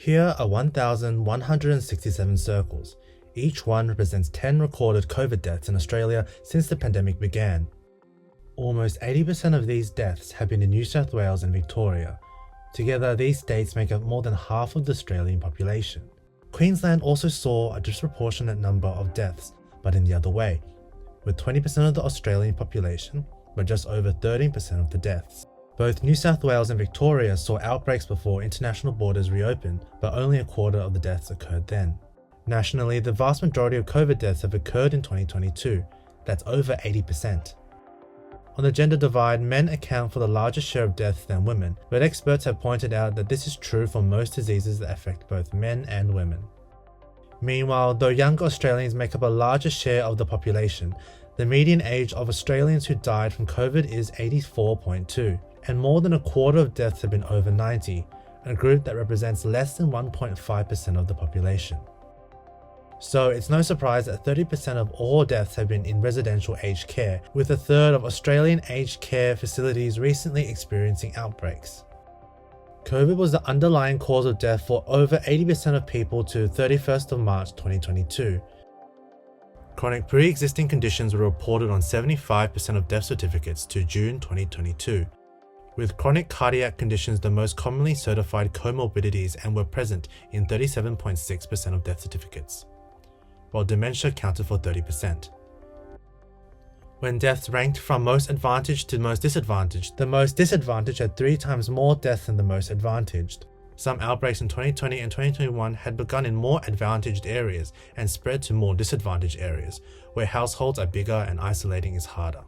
Here are 1,167 circles. Each one represents 10 recorded COVID deaths in Australia since the pandemic began. Almost 80% of these deaths have been in New South Wales and Victoria. Together, these states make up more than half of the Australian population. Queensland also saw a disproportionate number of deaths, but in the other way, with 20% of the Australian population, but just over 13% of the deaths. Both New South Wales and Victoria saw outbreaks before international borders reopened, but only a quarter of the deaths occurred then. Nationally, the vast majority of COVID deaths have occurred in 2022. That's over 80%. On the gender divide, men account for the largest share of deaths than women, but experts have pointed out that this is true for most diseases that affect both men and women. Meanwhile, though younger Australians make up a larger share of the population, the median age of Australians who died from COVID is 84.2, and more than a quarter of deaths have been over 90, a group that represents less than 1.5% of the population. So it's no surprise that 30% of all deaths have been in residential aged care, with a third of Australian aged care facilities recently experiencing outbreaks. COVID was the underlying cause of death for over 80% of people to 31st of March 2022. Chronic pre-existing conditions were reported on 75% of death certificates to June 2022, with chronic cardiac conditions the most commonly certified comorbidities and were present in 37.6% of death certificates, while dementia accounted for 30%. When deaths ranked from most advantaged to most disadvantaged, the most disadvantaged had 3 times more deaths than the most advantaged. Some outbreaks in 2020 and 2021 had begun in more advantaged areas and spread to more disadvantaged areas, where households are bigger and isolating is harder.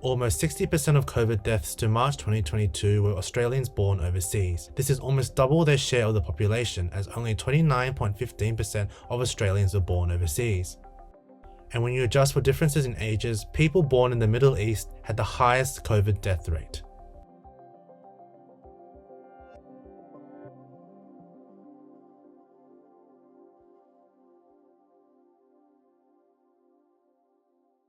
Almost 60% of COVID deaths to March 2022 were Australians born overseas. This is almost double their share of the population, as only 29.15% of Australians were born overseas. And when you adjust for differences in ages, people born in the Middle East had the highest COVID death rate.